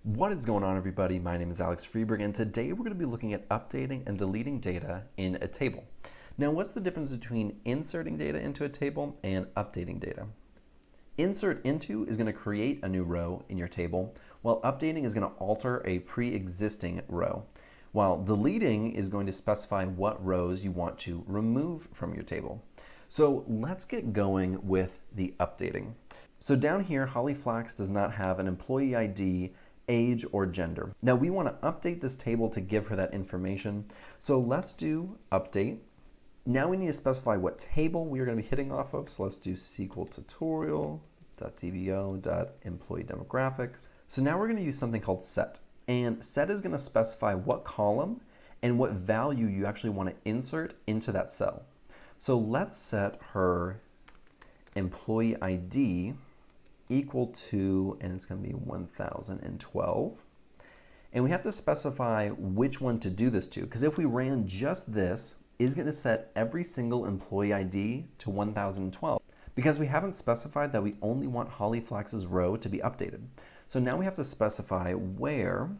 What is going on, everybody? My name is Alex Freeberg, and today we're going to be looking at updating and deleting data in a table. Now, what's the difference between inserting data into a table and updating data? Insert into is going to create a new row in your table, while updating is going to alter a pre-existing row, while deleting is going to specify what rows you want to remove from your table. So let's get going with the updating. So down here, Holly Flax does not have an employee ID, age, or gender. Now we want to update this table to give her that information. So let's do update. Now we need to specify what table we are going to be hitting off of. So let's do SQL tutorial.dbo.employee demographics. So now we're going to use something called set. And set is going to specify what column and what value you actually want to insert into that cell. So let's set her employee ID equal to, and it's going to be 1012. And we have to specify which one to do this to, because if we ran just this, it's going to set every single employee ID to 1012, because we haven't specified that we only want Holly Flax's row to be updated. So now we have to specify where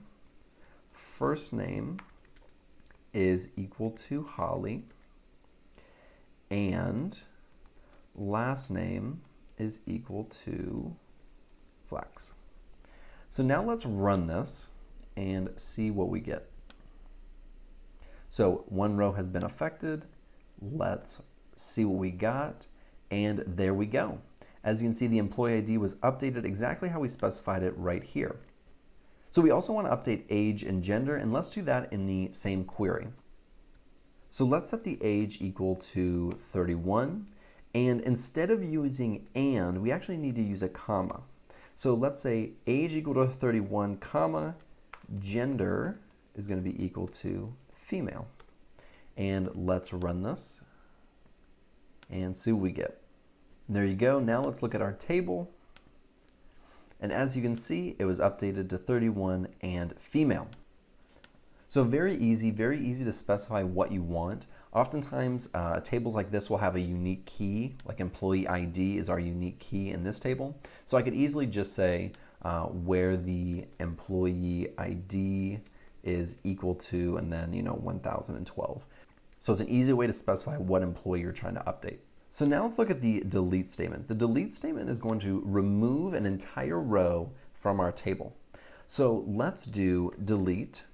first name is equal to Holly and last name is equal to Flax. So now let's run this and see what we get. So one row has been affected. Let's see what we got. And there we go. As you can see, the employee ID was updated exactly how we specified it right here. So we also want to update age and gender, and let's do that in the same query. So let's set the age equal to 31. And instead of using and, we actually need to use a comma. So let's say age equal to 31, comma, gender is going to be equal to female. And let's run this and see what we get. There you go. Now let's look at our table. And as you can see, it was updated to 31 and female. So very easy to specify what you want. Oftentimes, tables like this will have a unique key, like employee ID is our unique key in this table. So I could easily just say where the employee ID is equal to, and then 1012. So it's an easy way to specify what employee you're trying to update. So now let's look at the delete statement. The delete statement is going to remove an entire row from our table. So let's do delete.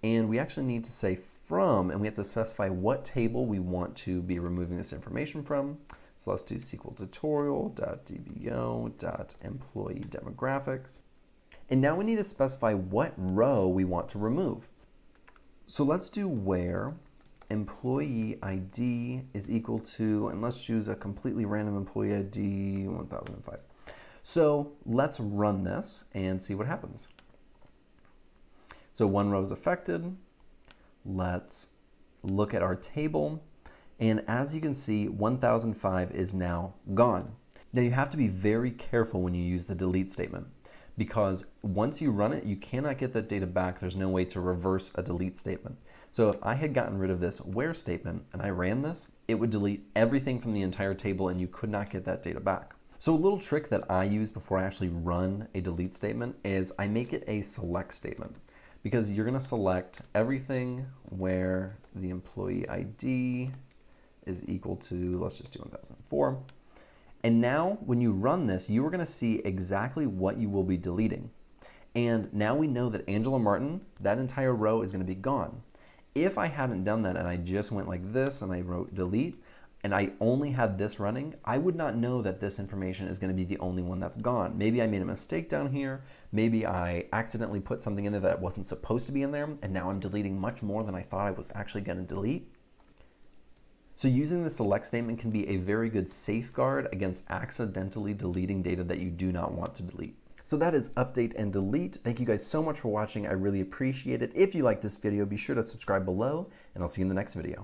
And we actually need to say from, and we have to specify what table we want to be removing this information from. So let's do SQL tutorial.dbo.employee demographics. And now we need to specify what row we want to remove. So let's do where employee ID is equal to, and let's choose a completely random employee ID 1005. So let's run this and see what happens. So one row is affected. Let's look at our table. And as you can see, 1005 is now gone. Now you have to be very careful when you use the delete statement, because once you run it, you cannot get that data back. There's no way to reverse a delete statement. So if I had gotten rid of this where statement and I ran this, it would delete everything from the entire table and you could not get that data back. So a little trick that I use before I actually run a delete statement is I make it a select statement, because you're going to select everything where the employee ID is equal to, let's just do 1004. And now when you run this, you are going to see exactly what you will be deleting. And now we know that Angela Martin, that entire row is going to be gone. If I hadn't done that and I just went like this and I wrote delete, and I only had this running, I would not know that this information is going to be the only one that's gone. Maybe I made a mistake down here. Maybe I accidentally put something in there that wasn't supposed to be in there, and now I'm deleting much more than I thought I was actually going to delete. So using the select statement can be a very good safeguard against accidentally deleting data that you do not want to delete. So that is update and delete. Thank you guys so much for watching. I really appreciate it. If you like this video, be sure to subscribe below, and I'll see you in the next video.